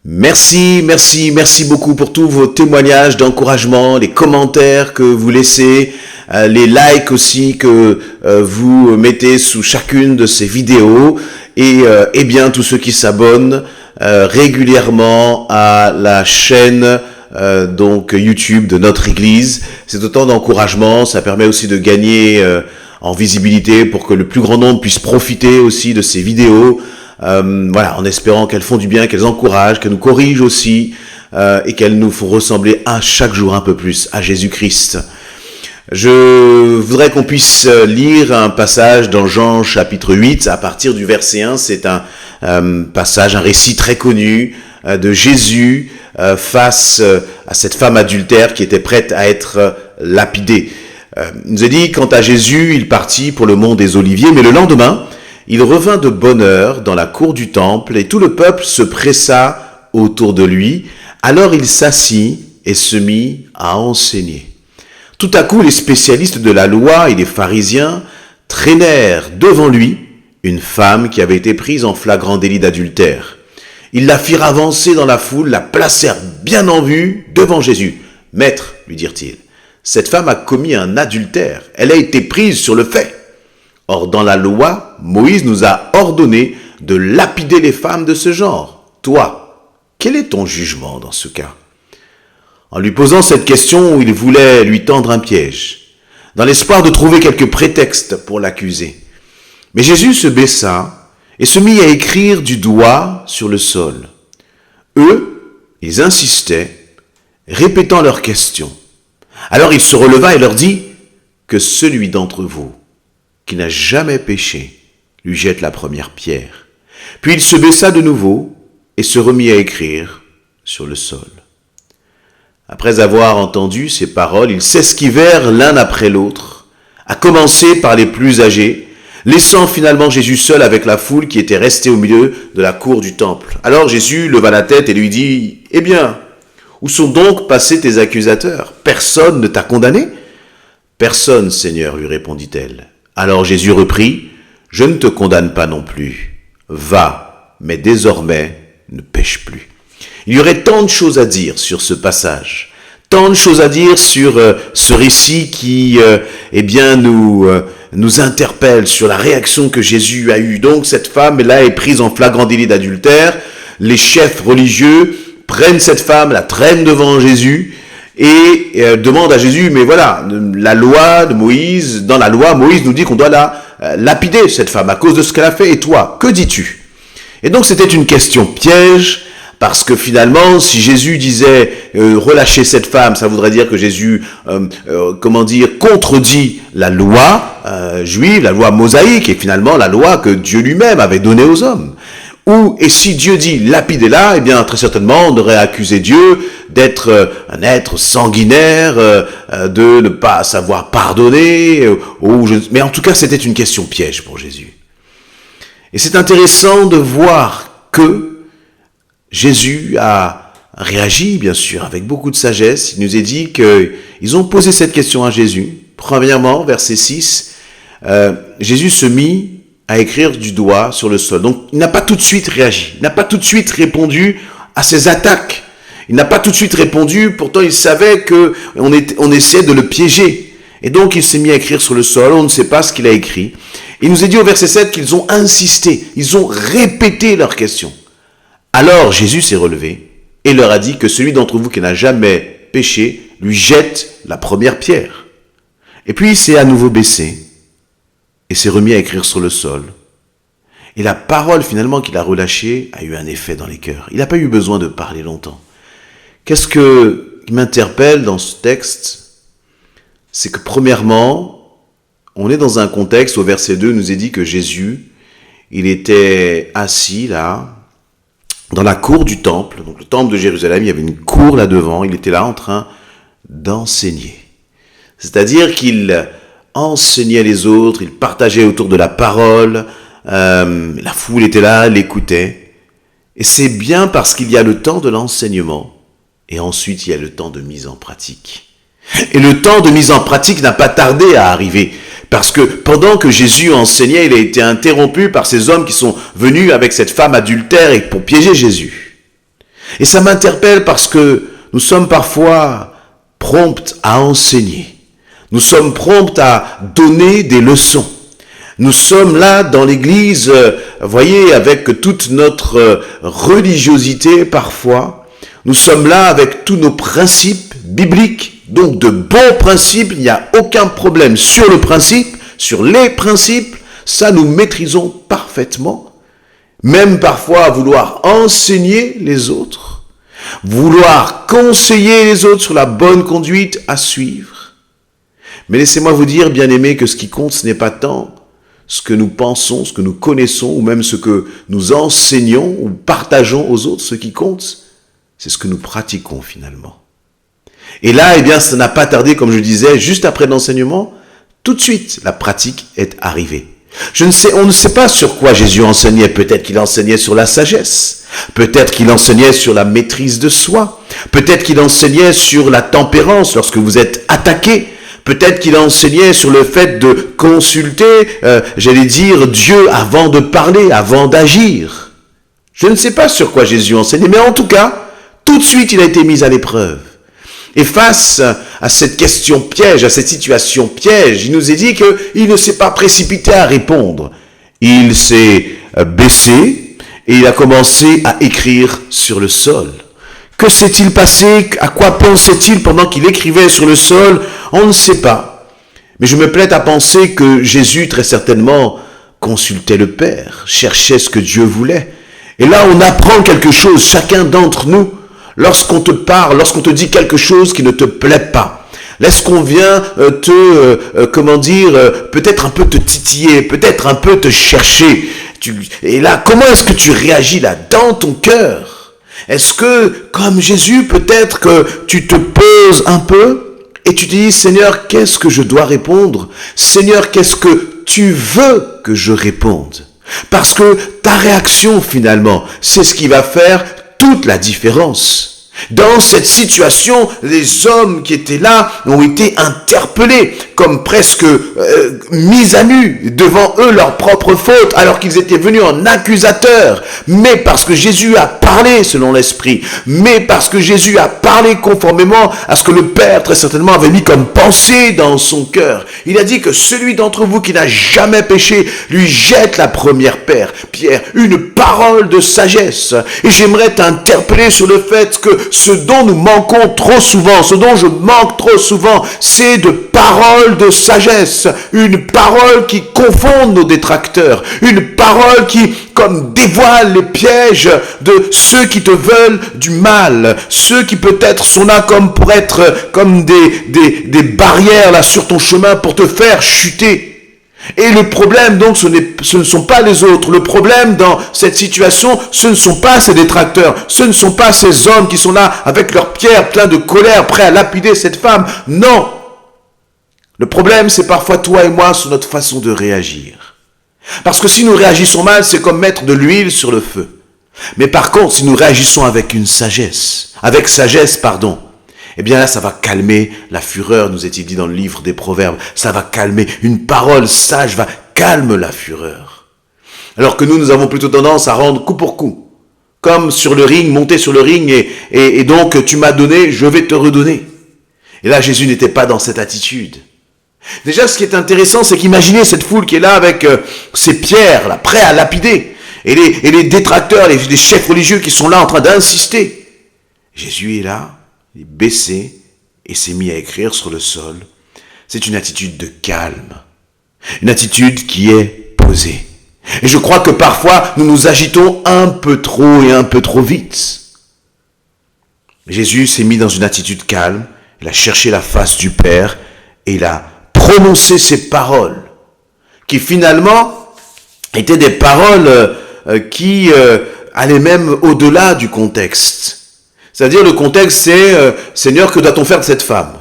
Merci beaucoup pour tous vos témoignages d'encouragement, les commentaires que vous laissez, les likes aussi que vous mettez sous chacune de ces vidéos et bien tous ceux qui s'abonnent régulièrement à la chaîne donc YouTube de notre Église. C'est autant d'encouragement, ça permet aussi de gagner en visibilité pour que le plus grand nombre puisse profiter aussi de ces vidéos. Voilà, en espérant qu'elles font du bien, qu'elles encouragent, qu'elles nous corrigent aussi et qu'elles nous font ressembler à chaque jour un peu plus à Jésus-Christ. Je voudrais qu'on puisse lire un passage dans Jean chapitre 8 à partir du verset 1. C'est un passage, un récit très connu de Jésus face à cette femme adultère qui était prête à être lapidée. Il nous est dit, quant à Jésus, il partit pour le mont des Oliviers, mais le lendemain, il revint de bonne heure dans la cour du temple et tout le peuple se pressa autour de lui. Alors il s'assit et se mit à enseigner. Tout à coup, les spécialistes de la loi et les pharisiens traînèrent devant lui une femme qui avait été prise en flagrant délit d'adultère. Ils la firent avancer dans la foule, la placèrent bien en vue devant Jésus. « Maître, lui dirent-ils, cette femme a commis un adultère. Elle a été prise sur le fait. Or, dans la loi, Moïse nous a ordonné de lapider les femmes de ce genre. Toi, quel est ton jugement dans ce cas ?» En lui posant cette question, il voulait lui tendre un piège, dans l'espoir de trouver quelques prétextes pour l'accuser. Mais Jésus se baissa et se mit à écrire du doigt sur le sol. Eux, ils insistaient, répétant leurs questions. Alors il se releva et leur dit que celui d'entre vous qui n'a jamais péché lui jette la première pierre. Puis il se baissa de nouveau et se remit à écrire sur le sol. Après avoir entendu ces paroles, ils s'esquivèrent l'un après l'autre, à commencer par les plus âgés, laissant finalement Jésus seul avec la foule qui était restée au milieu de la cour du temple. Alors Jésus leva la tête et lui dit « Eh bien, où sont donc passés tes accusateurs ? Personne ne t'a condamné ?» ?»« Personne, Seigneur, lui répondit-elle. Alors Jésus reprit, « Je ne te condamne pas non plus. Va, mais désormais, ne pêche plus. » Il y aurait tant de choses à dire sur ce passage, tant de choses à dire sur ce récit qui nous interpelle sur la réaction que Jésus a eue. Donc cette femme-là est prise en flagrant délit d'adultère. Les chefs religieux prennent cette femme, la traînent devant Jésus et demandent à Jésus, mais voilà, la loi de Moïse, dans la loi, Moïse nous dit qu'on doit la lapider, cette femme, à cause de ce qu'elle a fait. Et toi, que dis-tu ? Et donc c'était une question piège, parce que finalement, si Jésus disait relâcher cette femme, ça voudrait dire que Jésus, contredit la loi juive, la loi mosaïque, et finalement la loi que Dieu lui-même avait donnée aux hommes. Et si Dieu dit lapidez-la, eh bien très certainement on aurait accusé Dieu d'être un être sanguinaire, de ne pas savoir pardonner, mais en tout cas c'était une question piège pour Jésus. Et c'est intéressant de voir que Jésus a réagi, bien sûr, avec beaucoup de sagesse. Il nous est dit qu'ils ont posé cette question à Jésus. Premièrement, verset 6, Jésus se mit à écrire du doigt sur le sol. Donc, il n'a pas tout de suite réagi. Il n'a pas tout de suite répondu à ces attaques. Il n'a pas tout de suite répondu, pourtant il savait qu'on essayait de le piéger. Et donc, il s'est mis à écrire sur le sol. On ne sait pas ce qu'il a écrit. Il nous est dit au verset 7 qu'ils ont insisté. Ils ont répété leurs questions. Alors Jésus s'est relevé et leur a dit que celui d'entre vous qui n'a jamais péché lui jette la première pierre. Et puis il s'est à nouveau baissé et s'est remis à écrire sur le sol. Et la parole finalement qu'il a relâchée a eu un effet dans les cœurs. Il n'a pas eu besoin de parler longtemps. Qu'est-ce qui m'interpelle dans ce texte ? C'est que premièrement, on est dans un contexte, au verset 2, il nous est dit que Jésus, il était assis là, dans la cour du temple, donc le temple de Jérusalem, il y avait une cour là devant, il était là en train d'enseigner. C'est-à-dire qu'il enseignait les autres, il partageait autour de la parole, la foule était là, elle écoutait. Et c'est bien parce qu'il y a le temps de l'enseignement, et ensuite il y a le temps de mise en pratique. Et le temps de mise en pratique n'a pas tardé à arriver. Parce que pendant que Jésus enseignait, il a été interrompu par ces hommes qui sont venus avec cette femme adultère et pour piéger Jésus. Et ça m'interpelle parce que nous sommes parfois prompts à enseigner. Nous sommes prompts à donner des leçons. Nous sommes là dans l'église, voyez, avec toute notre religiosité parfois. Nous sommes là avec tous nos principes bibliques. Donc de bons principes, il n'y a aucun problème sur le principe, sur les principes. Ça, nous maîtrisons parfaitement. Même parfois à vouloir enseigner les autres, vouloir conseiller les autres sur la bonne conduite à suivre. Mais laissez-moi vous dire, bien-aimés, que ce qui compte, ce n'est pas tant ce que nous pensons, ce que nous connaissons, ou même ce que nous enseignons ou partageons aux autres. Ce qui compte, c'est ce que nous pratiquons finalement. Et là, eh bien, ça n'a pas tardé, comme je disais, juste après l'enseignement, tout de suite, la pratique est arrivée. On ne sait pas sur quoi Jésus enseignait. Peut-être qu'il enseignait sur la sagesse. Peut-être qu'il enseignait sur la maîtrise de soi. Peut-être qu'il enseignait sur la tempérance lorsque vous êtes attaqué. Peut-être qu'il enseignait sur le fait de consulter, Dieu avant de parler, avant d'agir. Je ne sais pas sur quoi Jésus enseignait, mais en tout cas, tout de suite, il a été mis à l'épreuve. Et face à cette question piège, à cette situation piège, il nous est dit qu'il ne s'est pas précipité à répondre. Il s'est baissé et il a commencé à écrire sur le sol. Que s'est-il passé? À quoi pensait-il pendant qu'il écrivait sur le sol? On ne sait pas. Mais je me plais à penser que Jésus, très certainement, consultait le Père, cherchait ce que Dieu voulait. Et là, on apprend quelque chose, chacun d'entre nous. Lorsqu'on te parle, lorsqu'on te dit quelque chose qui ne te plaît pas, lorsqu'on vient peut-être un peu te titiller, peut-être un peu te chercher. Et là, comment est-ce que tu réagis là, dans ton cœur? Est-ce que, comme Jésus, peut-être que tu te poses un peu et tu te dis, Seigneur, qu'est-ce que je dois répondre? Seigneur, qu'est-ce que tu veux que je réponde? Parce que ta réaction, finalement, c'est ce qui va faire toute la différence. Dans cette situation, les hommes qui étaient là ont été interpellés, comme presque mis à nu devant eux leurs propres fautes, alors qu'ils étaient venus en accusateurs. Mais parce que Jésus a parlé selon l'Esprit, mais parce que Jésus a parlé conformément à ce que le Père très certainement avait mis comme pensée dans son cœur. Il a dit que celui d'entre vous qui n'a jamais péché, lui jette la première pierre, une parole de sagesse. Et j'aimerais t'interpeller sur le fait que ce dont nous manquons trop souvent, ce dont je manque trop souvent, c'est de paroles de sagesse, une parole qui confonde nos détracteurs, une parole qui, comme dévoile les pièges de ceux qui te veulent du mal, ceux qui peut-être sont là comme pour être comme des barrières là sur ton chemin pour te faire chuter. Et le problème donc ce ne sont pas les autres. Le problème dans cette situation, ce ne sont pas ces détracteurs, ce ne sont pas ces hommes qui sont là avec leurs pierres pleins de colère, prêts à lapider cette femme. Non. Le problème, c'est parfois toi et moi sur notre façon de réagir. Parce que si nous réagissons mal, c'est comme mettre de l'huile sur le feu. Mais par contre, si nous réagissons avec sagesse, eh bien là, ça va calmer la fureur, nous est-il dit dans le livre des Proverbes. Ça va calmer. Une parole sage calme la fureur. Alors que nous avons plutôt tendance à rendre coup pour coup. Comme sur le ring, monter sur le ring et donc tu m'as donné, je vais te redonner. Et là, Jésus n'était pas dans cette attitude. Déjà, ce qui est intéressant, c'est qu'imaginez cette foule qui est là avec ces pierres, là, prêts à lapider. Et les détracteurs, les chefs religieux qui sont là en train d'insister. Jésus est là. Il est baissé et s'est mis à écrire sur le sol. C'est une attitude de calme. Une attitude qui est posée. Et je crois que parfois, nous nous agitons un peu trop et un peu trop vite. Jésus s'est mis dans une attitude calme. Il a cherché la face du Père et il a prononcé ces paroles qui finalement étaient des paroles qui allaient même au-delà du contexte. C'est-à-dire le contexte, c'est « Seigneur, que doit-on faire de cette femme ?»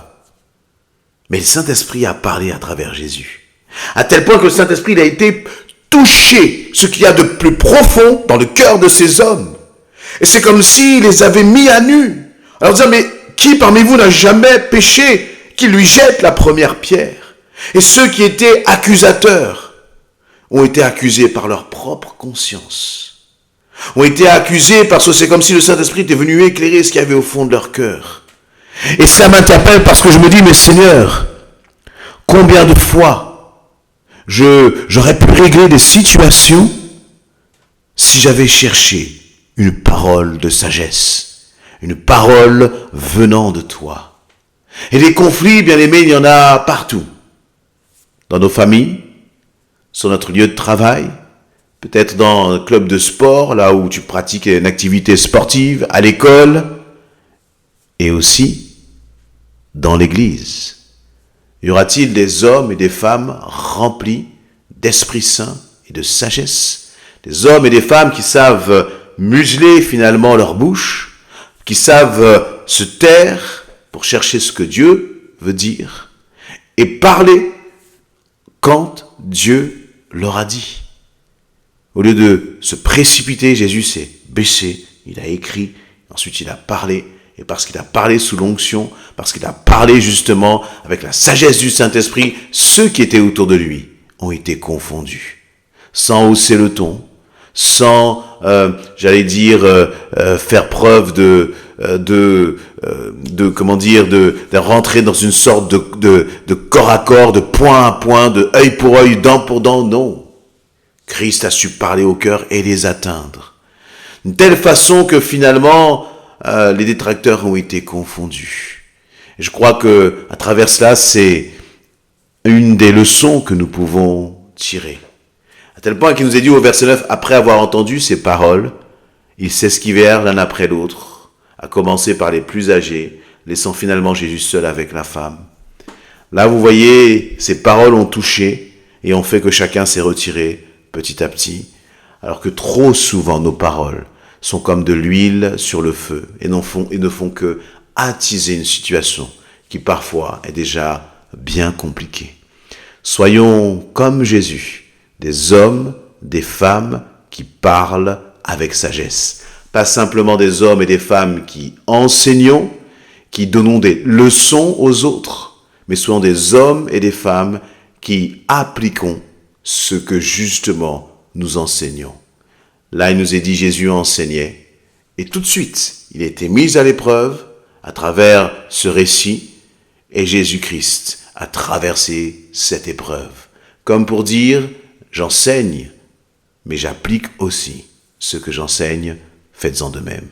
Mais le Saint-Esprit a parlé à travers Jésus. À tel point que le Saint-Esprit il a été touché, ce qu'il y a de plus profond dans le cœur de ces hommes. Et c'est comme s'il les avait mis à nu. Alors disant « Mais qui parmi vous n'a jamais péché qu'il lui jette la première pierre ?» Et ceux qui étaient accusateurs ont été accusés par leur propre conscience. ont été accusés parce que c'est comme si le Saint-Esprit était venu éclairer ce qu'il y avait au fond de leur cœur. Et ça m'interpelle parce que je me dis, mais Seigneur, combien de fois j'aurais pu régler des situations si j'avais cherché une parole de sagesse, une parole venant de toi. Et les conflits, bien aimés, il y en a partout. Dans nos familles, sur notre lieu de travail, peut-être dans un club de sport, là où tu pratiques une activité sportive, à l'école, et aussi dans l'église. Y aura-t-il des hommes et des femmes remplis d'Esprit Saint et de sagesse? Des hommes et des femmes qui savent museler finalement leur bouche, qui savent se taire pour chercher ce que Dieu veut dire et parler quand Dieu leur a dit. Au lieu de se précipiter, Jésus s'est baissé, il a écrit, ensuite il a parlé, et parce qu'il a parlé sous l'onction, parce qu'il a parlé justement avec la sagesse du Saint-Esprit, ceux qui étaient autour de lui ont été confondus. Sans hausser le ton, sans, faire preuve de rentrer dans une sorte de corps à corps, de point à point, de œil pour œil, dent pour dent, non. Christ a su parler au cœur et les atteindre. D'une telle façon que finalement, les détracteurs ont été confondus. Et je crois que à travers cela, c'est une des leçons que nous pouvons tirer. À tel point qu'il nous est dit au verset 9, après avoir entendu ces paroles, ils s'esquivèrent l'un après l'autre, à commencer par les plus âgés, laissant finalement Jésus seul avec la femme. Là, vous voyez, ces paroles ont touché et ont fait que chacun s'est retiré petit à petit, alors que trop souvent nos paroles sont comme de l'huile sur le feu et ne font que attiser une situation qui parfois est déjà bien compliquée. Soyons comme Jésus, des hommes, des femmes qui parlent avec sagesse. Pas simplement des hommes et des femmes qui enseignons, qui donnons des leçons aux autres, mais soyons des hommes et des femmes qui appliquons ce que justement nous enseignons. Là, il nous est dit Jésus enseignait, et tout de suite, il a été mis à l'épreuve à travers ce récit, et Jésus-Christ a traversé cette épreuve. Comme pour dire, j'enseigne, mais j'applique aussi ce que j'enseigne, faites-en de même.